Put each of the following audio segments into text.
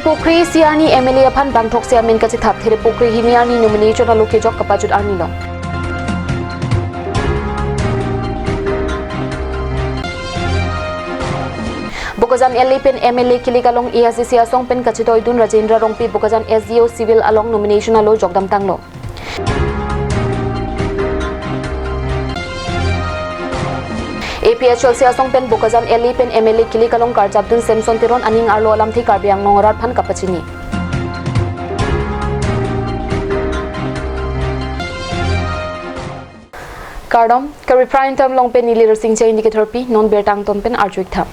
Thiripokri siani MLA Pan Bangtok Siamin Kachithap Thiripokri hiniani nomination aloke jok kapajut arnilo. Bukazan LA pen MLA Kilikalong EACC asong pen Kachitoy dun Rajendra Rongpi Bukazan SDO civil along nomination alo jokdam tanglo. APHL siasong pen Bukazan LA pen MLA Kilikalong Karjabdun Samson Tiron aning arlo alam thi Karbiang Nongorat Pan Kapachini. Kardom Kari Prime Time Long pen Nili Singh Cha indicator P non bertang ton pen arjuik tham.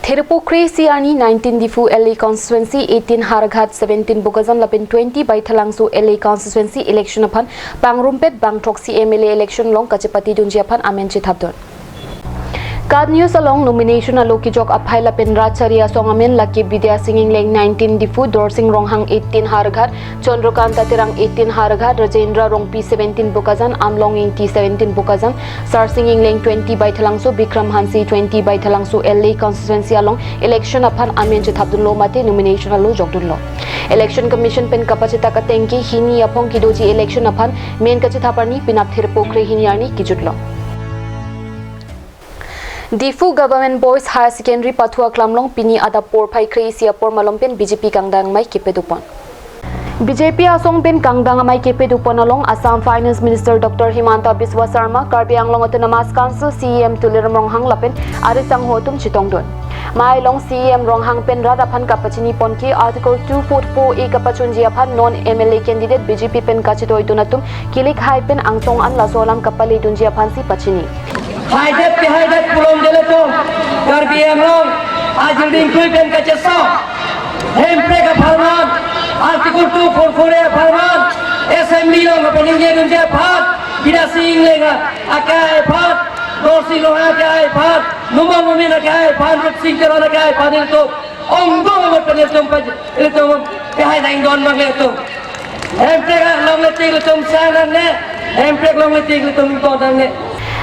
Thiripokri siani 19 difu LA constituency 18 Haraghat 17 Bukazan lapin 20 by Thalangsu LA constituency election upon Pangrumpet Bangtok MLA election long Kachipati Dunjiapan Amen Chithabdon. Card news along nomination aloki jok aphai lapin Racharia songamen Lucky Vidya Singing Leng 19 difu Dorsing Ronghang 18 Haraghat Chandrakanta Tirang 18 Haraghat Rajendra Rongpi 17 Bukazan Amlong Inti 17 Bukazan Sar Singing Leng 20 by Thalangsu Bikram Hansi 20 by Thalangsu LA constituency along election upon Amen Chithabdun lo mate nomination alo jokdun lo Election Commission pen kapachita ka tengki hini apong kidoji election upon main kachithaparni pinap Thiripokri hiniarni kijutlo Difu Government Boys Higher Secondary Pathua Klamlong Pini Adapur Pai Kreisia Por Malompen BJP Kangdang Mai Kepedupon. BJP Asong Pen Kangdang Mai Kepedupon along Assam Finance Minister Dr. Himanta Biswa Sarma Karbi Anglong Autonomous Council CEM Tuliram Ronghang Lapen Arisang Hotum Chitongdon. Mai long CEM Ronghang Pen Radapan Kapachini Ponki Article 244 E Kapachunjiapan non MLA candidate BJP Pen Kachitoy Dunatum Kilik Hai Pen Angsong An Lasolam Kapali Dunjiapan Si Pachini. Haidet pulang dulu tu, Karbi Anglong, Ajilding Kuipen Kaceso, Hempe Kapalman, Artikel 244 Kapalman, SMB long Kapeninja Dunja Pat, Bidasing Lenga, Akai Pat, Dorsing long Akai Pat, Numan Akai Pat, Rutsing Teron Akai Pat itu, Onggong Penetum itu, Kahai Dangdon Magletum, Hempe long Leting Letum Sanane, Hempe long Leting Letum Importantne.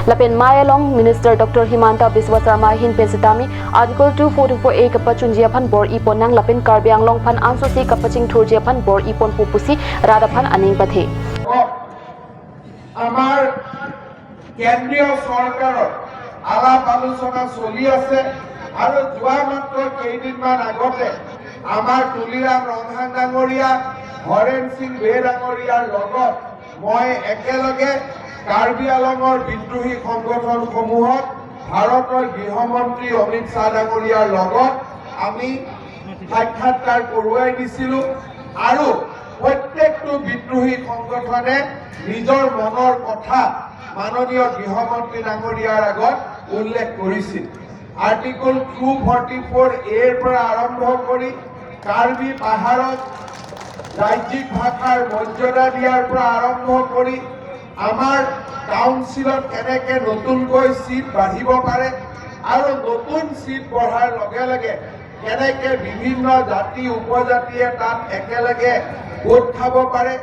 Lapen Mayalong Minister Dr. Himanta Biswa Sarma Hin Pensitami Article 244A Kapachunjiapan Bor Ipon Nang Lapen Karbi Anglong Pan Ansusi Kapaching Thurjiapan Bor Ipon Pupusi Radapan Aning Pathe. Amar Kendriya Sarkarar Alap Alusona Choli ase aru jua matro keidinman agote Amar Tuliram Ronghang Dangoria Horen Singh Bhe Dangoriar logot moi ekeloge Karbi Anglongor বিদ্ৰোহী সংগঠনসমূহত ভাৰতৰ গৃহমন্ত্ৰী অমিত শাহ ডাঙৰীয়াৰ লগত আমি সাক্ষাৎকাৰ কৰোৱাই দিছিলোঁ আৰু প্ৰত্যেকটো বিদ্ৰোহী সংগঠনে নিজৰ মনৰ কথা মাননীয় গৃহমন্ত্ৰী ডাঙৰীয়াৰ আগত উল্লেখ কৰিছিল আৰ্টিকল 244 এৰ পৰা আৰম্ভ কৰি কাৰ্বি পাহাৰত ৰাজ্যিক ভাষাৰ মৰ্যাদা দিয়াৰ পৰা আৰম্ভ কৰি আমাৰ কাউন্সিলত কেনেকে নতুনকৈ সিট বাঢ়িব পাৰে আৰু নতুন সিট বঢ়াৰ লগে লগে কেনেকে বিভিন্ন জাতি উপজাতিয়ে তাত একেলগে ভোট খাব পাৰে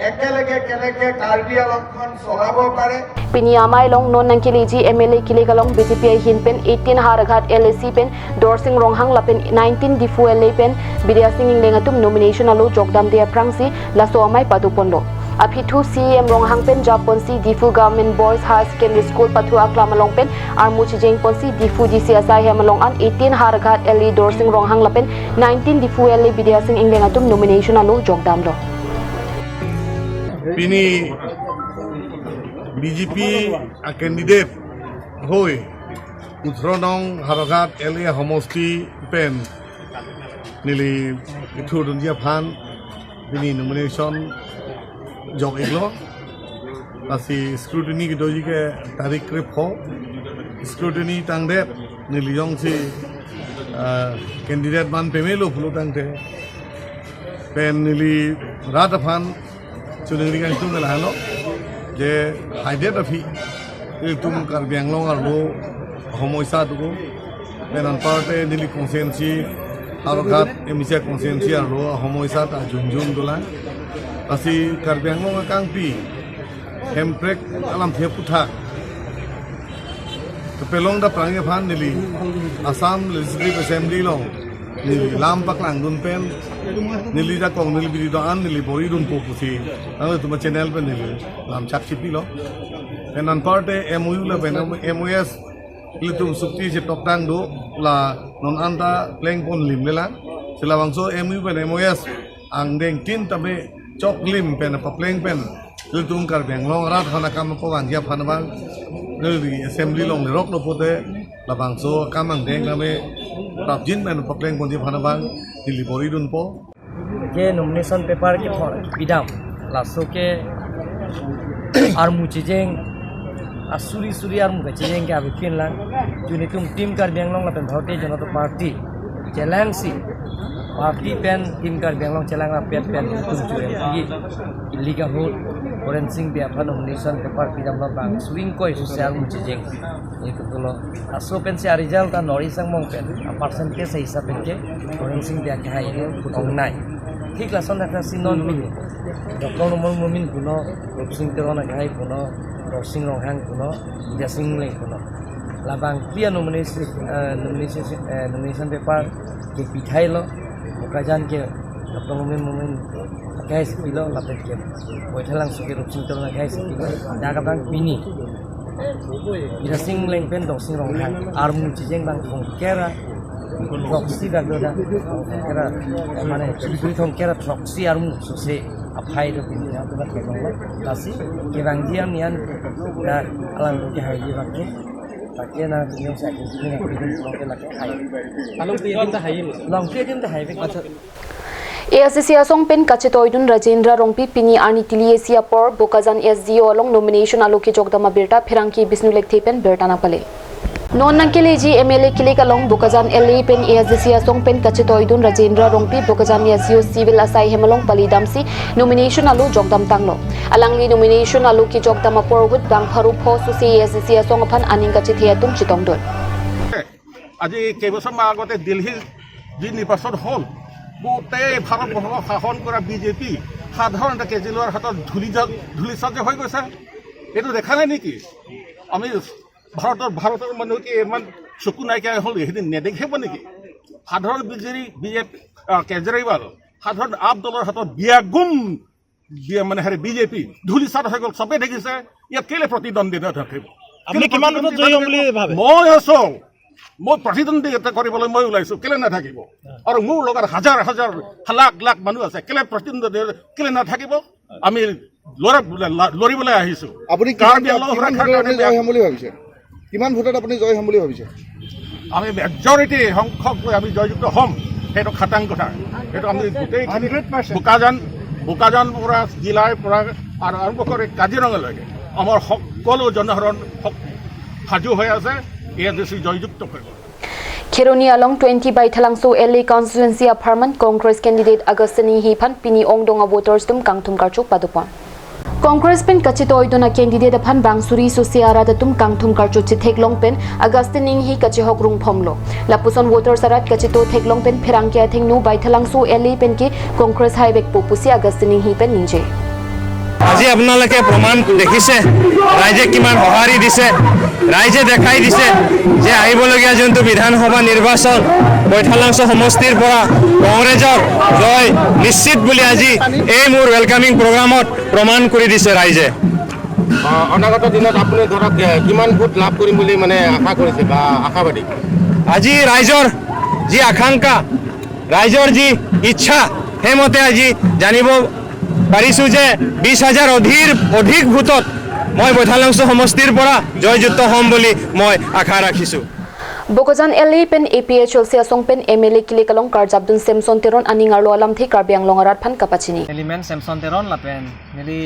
একেলগে কেনেকে কাৰ্বি আংলংখন চলাব পাৰে Pini Amai Long non Nankiliji MLA Kilikalong BJP Hinpen 18 Haraghat LAC pen Dorsing Ronghang Lapen 19 Difu LA pen Vidya Singing Lengatum nomination alo jokdam dia prangsi laso amai paduponlo Aphitu CEM Ronghang pen Japonsi Difu Government Boys High Secondary School Pathua Klamalong pen Armuchi Jeng Ponsi Difu DCSI Hemalong an 18 Haraghat LA Dorsing Ronghang Lapen 19 Difu LA Vidya Singing Lengatum nomination alo jokdam lo Pini BJP candidate hoi Uthronong Haraghat LA Homosti pen nili Ithur Dunjia Phan Pini nomination jok iglo asi scrutiny ki doji ke tarik re pho scrutiny tangde nili jong si candidate man pemelo phulu tangte pen nili Rataphan chulingri kan tung la halo je haidet afi tum Karbi Anglong arlo homoisa tuko menan parte nili consciency Haraghat emisia consciency arlo homoisa ta junjun dola asi Karbi Anglong kangpi hemprek alam thia putha to pelong da prangya phan nili Assam Legislative Assembly long nili lam paklang dun pen nili ja kong nili bidi do an nili bori dun po pusi ang tuma channel pen nili lam chak chipi lo pen an parte MOU la pen MOS litum sukti je tok tang do la non anta pleng pon lim lela sila bangso MOU pen MOS ang deng tin tabe chok lim pen pa pleng pen litum kar beng long rat khana kam ko ang ya phan bang nili assembly long rok lo pote la bangso kamang deng tabe tap jin pen pa pleng pon dia phan bang nili bori dun po ke nomination paper ke bidam laso ke armu chijeng asuri suri armu ke chijeng ke abikin lang juni tum tim kar benglong la pen Bharatiya Janata Party chelang si party pen tim kar benglong chelang la pen tum chure gi illegal vote forensing dia phan nomination paper bidam la bang suring koi social mu chijeng itu tulo aso pen se result ta nori sang mong pen percentage se hisab ke forensing dia ke hai ong nai ঠিক লাসন একটা সিনন mini doctor normal মুমিন গুনো রূপসিং তেরনা গাই গুনো রসিং রংহাং গুনো দেসিং লে গুনো লাবাং প্রিয়া nomination paper के पिठाइलो मुकाजान के doctor Mumin guys kilo लापेट के बैठलां सुके रूपसिं तेरना गाइस किलो दागाबां मिनि देसिं लें पेन दसिं रंहां आरमु चिजें बां केरा proxy bagdoda kera mane churi thong kera proxy armu sose aphai do pinja to ka thong tasi ke bangjiam nian da alang ke hayi bakke takke na niang sa ke ni long ke lake hai along pe din da hai long pe din da hai be acha ASC asong pen kachetoidun Rajendra Rongpi Pini Arni Tiliesia por Bokazan SDO along nomination aloki jogdama birta Pherangki Bisnu Lekthi pen bertana pale non nankele ji MLA kile kalong Bokazan LA pen ASC asong pen kachetoidun Rajendra Rongpi Bokazan SDO civil asai hemalong palidamsi nomination alu jogdam tanglo alangli nomination alu ki jogdama por hut bang pharu pho su se ASC asong aphan aning kachithia chitongdon আজি কেইবছৰমান আগতে দিল্লীৰ যি নিৰ্বাচন হ'ল গোটেই ভাৰতবৰ্ষক শাসন কৰা বিজেপি সাধাৰণতে কেজৰিৱালৰ হাতত ধূলিচাত হৈ গৈছে এইটো দেখা নাই নেকি আমি ভাৰতৰ মানুহ কি ইমান চকু নাইকিয়া হ'ল সেইদিন নেদেখিব নেকি সাধাৰণ বিজেপি কেজৰিৱাল সাধাৰণ আপ দলৰ হাতত বিয়াগুম মানে হেৰি বিজেপি ধূলিচাত হৈ গ'ল চবেই দেখিছে ইয়াত কেলে প্ৰতিদ্বন্দ্বিতা থাকিব আপুনি কিমান জয়ী হ'ম বুলি ভাবে মই আছোঁ মই প্ৰতিদ্বন্দ্বিতা কৰিবলৈ মই ওলাইছোঁ কেলে নাথাকিব আৰু মোৰ লগত হাজাৰ হাজাৰ লাখ মানুহ আছে কেলে প্ৰতিদ্বন্দ্বিতা কেলে নাথাকিব আমি লৰিবলৈ আহিছোঁ আপুনি জয় হ'ম বুলি ভাবিছে কিমান ভোটত আপুনি জয় হ'ম বুলি ভাবিছে আমি মেজৰিটি সংখ্যক আমি জয়যুক্ত হ'ম সেইটো খাটাং কথা সেইটো আমি গোটেইখিনি বোকাজান পৰা জিলাৰ পৰা আৰু আৰম্ভ কৰি কাজিৰঙালৈকে আমাৰ সকলো জনসাধাৰণ সাজু হৈ আছে ASC জয়যুক্ত কৰিব Kheroni along 20 by Thalangso LA constituency apartment Congress candidate Agustini Hipan Pini Ongdonga voters tum kangthum karchuk padupon Congress pen kachitoidona candidate aphan bangsuri sosiara datum kangthum karchuk chitheklong pen Agustini hi kachihok rung phomlo lapuson voters arat kachito theklong pen phirangkia thengnu by Thalangso LA pen ki Congress highway popusi Agustini hi pen ninje আজি আপোনালোকে প্ৰমাণ দেখিছে ৰাইজে কিমান সঁহাৰি দিছে ৰাইজে দেখাই দিছে যে আহিবলগীয়া যোনটো বিধানসভা নিৰ্বাচন বৈঠালাংশ সমষ্টিৰ পৰা কংগ্ৰেছৰ জয় নিশ্চিত বুলি আজি এই মোৰ ৱেলকামিং প্ৰগ্ৰামত প্ৰমাণ কৰি দিছে ৰাইজে অনাগত দিনত আপুনি ধৰক কিমান ভোট লাভ কৰিম বুলি মানে আশা কৰিছে বা আশাবাদী আজি ৰাইজৰ যি আকাংক্ষা ৰাইজৰ যি ইচ্ছা সেইমতে আজি জানিব পাৰিছো যে 20,000 অধিক ভোটত মই বৈঠালাংশ সমষ্টিৰ পৰা জয়যুক্ত হ'ম বুলি মই আশা ৰাখিছো Bokazan LA pen APHLC asong pen MLA kile kalong Karjabdun Samson Teron aning arlo alam thi Karbiang longarat phan kapachini element Samson Teron lapen nili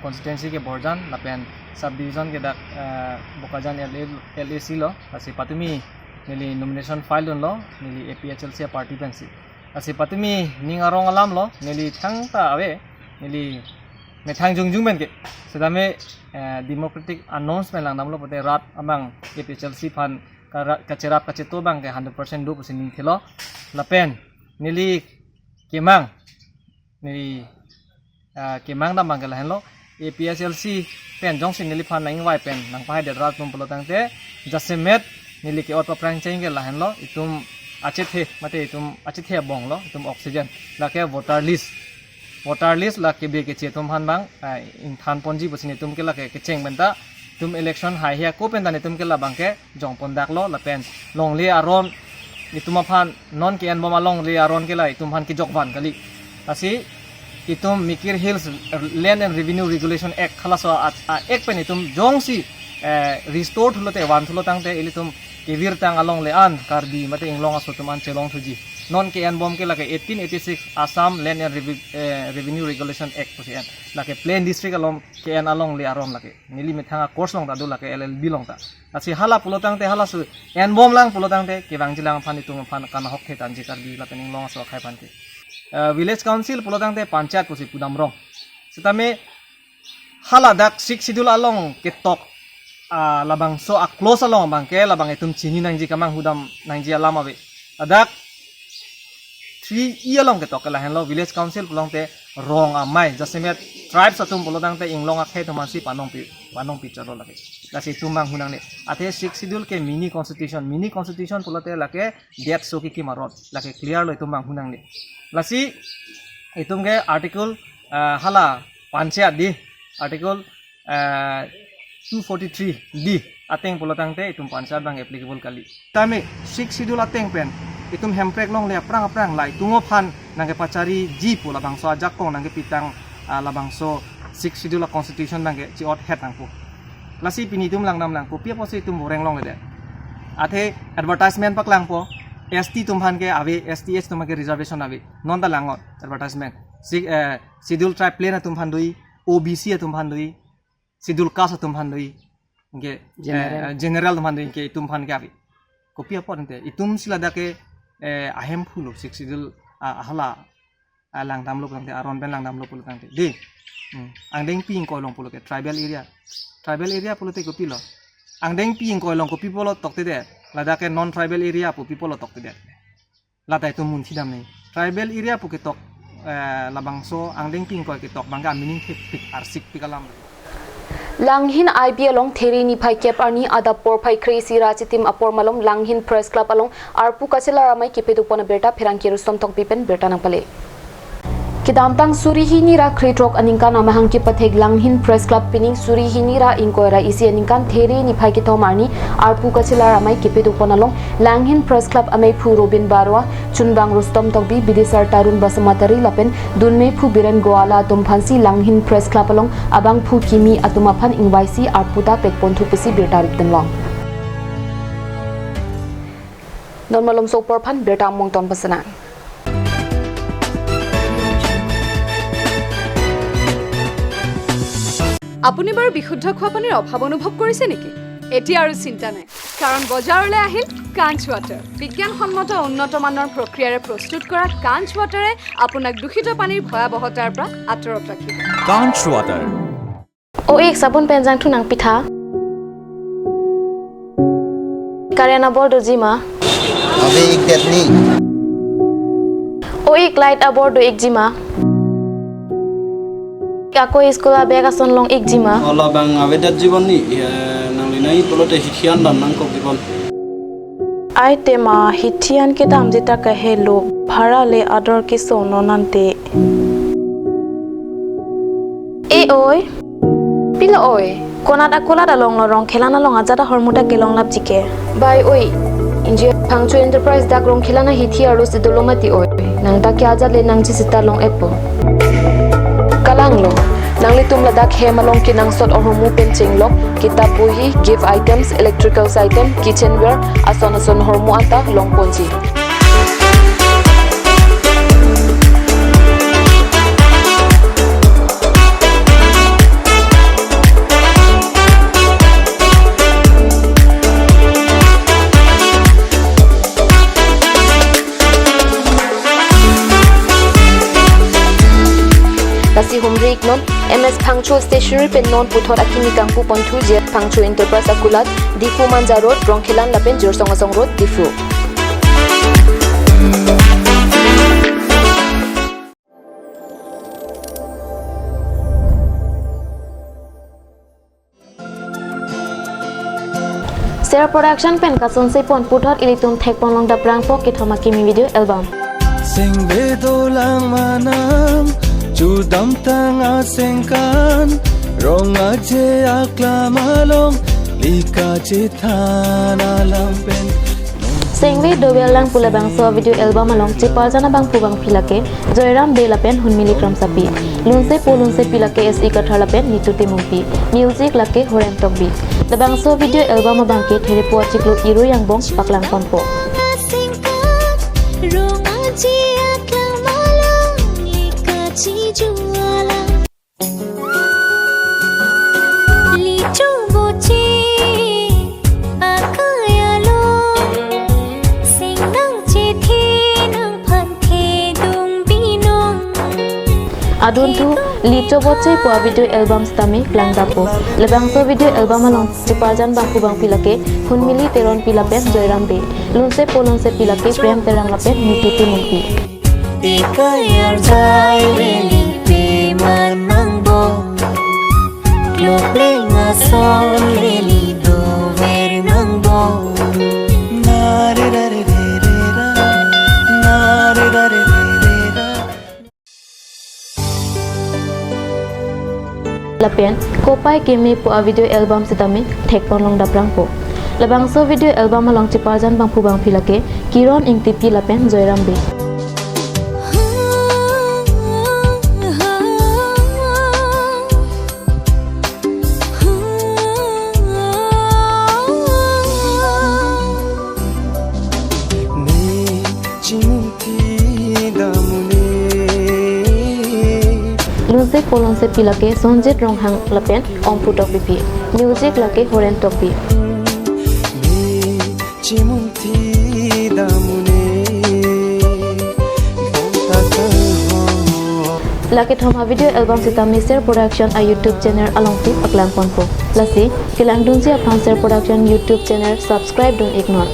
constituency ke Borjan lapen sub division ke dak Bokazan LAC lo asi patumi nili nomination file don lo nili APHLC party pensi asi patumi ningarong alam lo nili thangta awe nili methang jungjung ben ke sedame democratic announcement lang namlo pote rat amang APHLC fan kacerap kaceto bang ke 100% do pusin thelo lapen nili kemang da manggal henlo APHLC pen jong sin nili fan nang wai pen nang pai de rat pum polotang te jasemet nili ke auto prang chain ke la henlo itum अच्छे थे मते तुम अच्छे थे Bong लो तुम oxygen लाके voter list लाके बे के चे तुम हान बांग इन थान पंजी बसिने तुम के लाके के चेंग बनता तुम इलेक्शन हाई हिया को पेन दाने तुम के ला बांग के जोंग पन दाक लो ला पेन लोंग ले आरोन तुम फान नॉन के एन बोमा लोंग ले आरोन के लाई तुम हान की जोगबान कली असी तुम Mikir Hills land and revenue regulation act खलासो एक पे तुम जोंग सी रिस्टोर थुलोते वन थुलो तांगते इली तुम केवीर तांग अलोंग ले आन कार्बी मते इंगलोंग असो तुम आन चेलोंग थुजी नॉन के एन बॉम के लाके 1886 Assam land and revenue regulation act पुसे एन लाके प्लेन डिस्ट्रिक्ट अलोंग के एन अलोंग ले आरोम लाके मिली में थांगा कोर्स लोंग दादु लाके एलएलबी लोंग ता असी हाला पुलो तांगते हाला सु एन बॉम लांग पुलो तांगते के बांगजिलांग फानि तुम फान काना हक थे तांजी कार्बी लाके इंगलोंग असो खाय फानते विलेज काउंसिल पुलो तांगते पंचायत पुसे पुदाम रोंग सेतामे हाला दाक सिक शिड्यूल अलोंग के टॉक labang so a close along bang ke labang etum chini nangji kamang hudam nangji alam abe adak 3 year long ke tokala hen lo village council pulong te wrong amai jasemet tribes atum bolodang te inglong a khe tomasi panong pi charo lage lasi tumang hunang ne athe 6 schedule ke mini constitution pulote lake death so ki marot lake clear lo tumang hunang ne lasi etum ge article hala panchayat di article 243 D ateng polotang te itum pansar bang applicable kali tame 6 schedule ateng pen itum hemprek long le aprang lai tungo phan nangge pachari ji pola bangso ajak kong nangge pitang labangso 6 schedule constitution nangge chi ot het nangpo lasi pini tum langnam langpo pia posi tum boreng long le de athe advertisement pak langpo ST tum phan ke ave STH tum ke reservation ave non da langot advertisement schedule tribe plan tum phan doi OBC tum phan doi sidul kas tum handoi ge general tum handoi ke tum phan gabi kopia ponte itum sila dake ahem phulo sik sidul hala langdam lo kante aron ben langdam lo pulante de angdeng ping ko long pulo ke tribal area pulote kopi lo angdeng ping ko long kopi polo tokte de ladake non tribal area pu polo tokte de ladai tum mun thidam nei tribal area pu ke tok labangso angdeng ping ko ke tok bangga meaning pik arsik pikalam Langhin IB along theri ni phai kep arni adapor phai crazy rachitim apor malom Langhin press club along arpu kachela ramai kipedu pona berta pherang kiru somtok pipen berta nang pale Kidamtang Surihini ra kritrok aningkan amahang ki patheg Langhin press club pining Surihini ra inkoira isi aningkan theri ni phai ki thomarni arpu kachela ramai kipedu pona long Langhin press club amei phu Robin Barwa Chunbang Rustom Tokbi Bidisar Tarun Basamatari lapen Dunmei phu Biren Goala Tumphansi Langhin press club along abang phu kimi atumaphan ingwaisi arputa pekponthu pisi bertarik denlong Normalom sopor phan berta mong ton pasana আপুনি বাৰু বিশুদ্ধ খোৱা পানীৰ অভাৱ অনুভৱ কৰিছে নেকি এতিয়া আৰু চিন্তা নাই কাৰণ বজাৰলৈ আহিল কাঞ্চ ৱাটাৰ বিজ্ঞানসন্মত উন্নত মানৰ প্ৰক্ৰিয়াৰে প্ৰস্তুত কৰা কাঞ্চ ৱাটাৰে আপোনাক দূষিত পানীৰ ভয়াৱহতাৰ পৰা আঁতৰত ৰাখিব কাঞ্চ ৱাটাৰ ও এক সাবুন পেনজাং থু নাং পিঠা কাৰেনা বৰ দজিমা अबे एक देतनी ও এক লাইট আবৰ দো এক জিমা Ako sekolah bekasan long ikjima. Allah bang awedat jibon ni nang linai polote hitian dan nang kok jibon. Ai tema hitian kita amjita kahelo bhara le ador ki sono nante. Oi. Pila oi. Konat akola dalong lorong khelana long ajata hormuta kelong lap jike. Bai oi. India Pangchu Enterprise dak rong khelana hithi aro sidolomati oi. Nang ta kya ajat le nang chi sita long epo. Kalanglo nang litum ladak hemalong kinang sot ormu penching lok kitab buhi gift items electricals item kitchenware ason hormu anta long ponji Kasi humrik non MS Pangchu stationery pen non puthor akini kangpu ponthu je Pangchu Enterprise akulat Difu Manja Road Rongkhelan lapen Jorsongasong Road Difu Share production pen kason se pon puthot ilitum thek pon long da prang po ke thoma kimi video album. Sing bedolang manam Judam tanga sengkan Rong aje aklamalong Lika cithana lampen Sengwe dobel lang pula bangso video album along chipal jana bang pubang pilake Joyram de lapen hun milligram sapi lunse pilake SE kathar lapen nituti mumpi music lake horem tokbi the bangso video album bangke there po chiklo iru yang bong paklang pompo Adun tu licho boche po video album stame klang dapo lebangso video album along ciparjan bangku bang pilake hun mili teron pilapen joyram be lunse pilake prem terang lapen nituti mumpi Ikayar jai leli pe manang bo Klopling asol leli do vernang bo Nare dare dare da Nare dare lapen kopai keme po video album sitame thek pon long da prang po lebangso video album along ciparjan bang pubang pilake kiron ing tipi lapen joyram be Polonse pilake sonjet ronghang lapen om putok pipi music lake horen tokpi chimunti damune lake thoma video album sitami share production a YouTube channel along tip aklang ponpo lasi kilang dunsi aphan share production YouTube channel subscribe don't ignore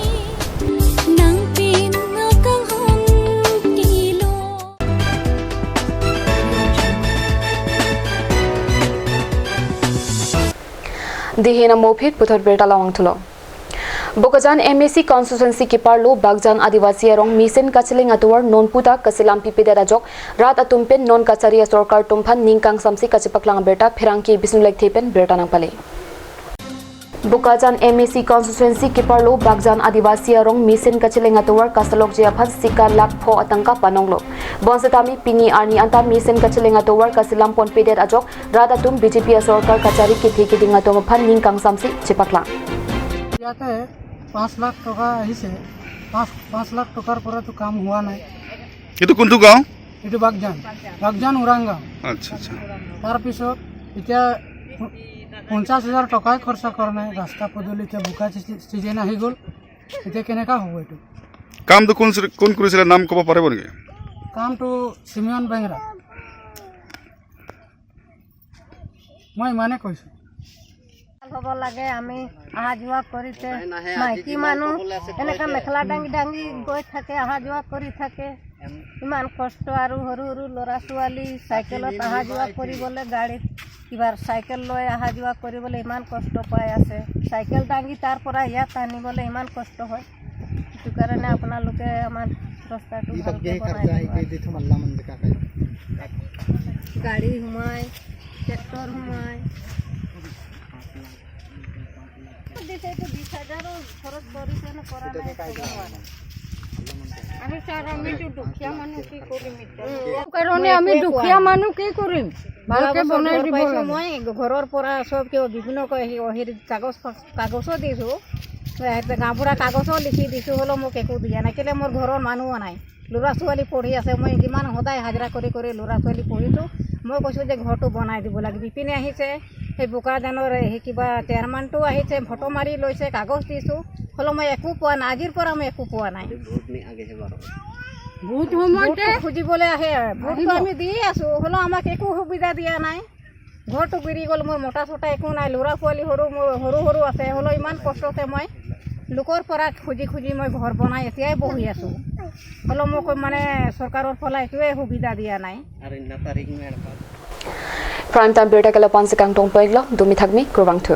Dihina Mopit Puthot Berta Lawang Tulo. Bokajan MAC constituency Kiparlo Bagjan Adivasi Rong Misen Kachiling Atuar Non Puta Kasilam Pipida Rajok Rat Atumpen Non Kacharia Sorkar Tumphan Ningkang Samsi Kachipaklang Berta Phirangki Bisnulek Thepen Berta Nangpale. Bokajan MAC constituency Kiparlo Bagjan Adivasi Rong Misen Kachiling Atuar Kasalok Jiaphat Sika Lakpho Atangka Panonglo. Bonsetami Pini Arni Anta Misen Kachiling Atuar Kasilam Pon Pidet Ajok Rat Atum BJP Sorkar Kachari Kithi Kiding Atum Phan Ningkang Samsi Chipaklang. ইয়াতে 5 লাখ টাকা আহিছে 5 লাখ টাকাৰ পৰা তো কাম হোৱা নাই এটো কোনটো গাঁও এটো বাগজান উৰাংগা আচ্ছা আচ্ছা তাৰ পিছত এতিয়া 50000 টকা খৰচ কৰা নাই ৰাস্তা পদূলিতে বুকা সিজন আহি গল এতিয়া কেনেকা হ'ব এটো কামটো কোন কৰিছিল নাম ক'ব পাৰিব নেকি কামটো সিমিয়ন বেংৰা মই মানে কৈছো হ'ব লাগে আমি আহা যোৱা কৰিতে মাইকী মানুহ এনেকা মেখেলা ডাঙি গৈ থাকে আহা যোৱা কৰি থাকে ইমান কষ্ট আৰু সৰু সৰু ল'ৰা ছোৱালী সাইকেলত আহা যোৱা কৰিবলৈ গাড়ীত কিবাৰ সাইকেল লৈ আহা যোৱা কৰিবলৈ ইমান কষ্ট পাই আছে সাইকেল ডাঙি তাৰ পৰা ইয়াত আনিবলৈ ইমান কষ্ট হয় সেইটো কাৰণে আপোনালোকে আমাৰ ৰাস্তাটো ভালকৈ বনাই গাড়ী হুমাই ট্ৰেক্টৰ হুমাই আমি দুখীয়া মানুহ কি কৰিম ভালকে বনাই দিব মই ঘৰৰ পৰা সব কিয় বিভিন্ন কাগজো দিছো গাঁওবুঢ়া কাগজো লিখি দিছো হলেও মোক একো দিয়া নাই কেলে মোৰ ঘৰৰ মানুহ নাই ল'ৰা ছোৱালী পঢ়ি আছে মই কিমান সদায় হাজিৰা কৰি ল'ৰা ছোৱালী পঢ়িছো মই কৈছো যে ঘৰটো বনাই দিব লাগে বিপিনে আহিছে সেই বোকাজানৰ কিবা চেয়াৰমেনটো আহিছে ফটো মাৰি লৈছে কাগজ দিছো হলেও মই একো পোৱা নাই আজিৰ পৰা মই একো পোৱা নাই ভোট সময়তে খুজিবলৈ আহে ভোটটো আমি দি আছো হলেও আমাক একো সুবিধা দিয়া নাই ঘৰটো গিৰি গ'ল মোৰ মোটা চোটা একো নাই ল'ৰা ছোৱালী সৰু আছে হলেও ইমান কষ্টতে মই লোকৰ পৰা খুজি মই ঘৰ বনাই এতিয়াই বহি আছো হলেও মোক মানে চৰকাৰৰ পৰা একোৱে সুবিধা দিয়া নাই Prime time berita kala pansikang tong peglo dumi thagmi kurwang thu